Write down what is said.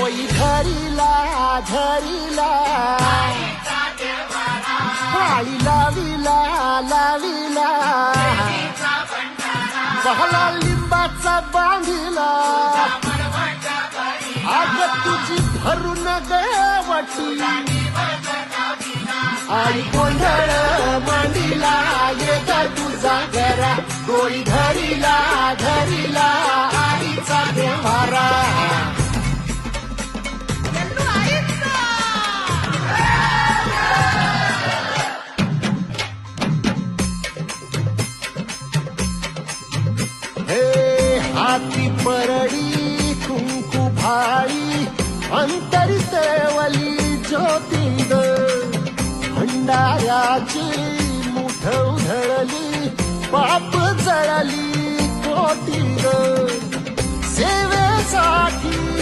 होई धरीला धरीला काळी लावीला लावीला बहला लिंबाचा बांधिला आग तुझी भरून गवटी आणि गोंधळ मांडीला येता तुझा घरा डोळी धरीला धरीला आईचा देवारा हे हाती परडी कुंकू भाई अंतरी सेवली ज्योतिंद भंडाऱ्याची मुठ उधळली पाप जळली कोटी सेवेसाठी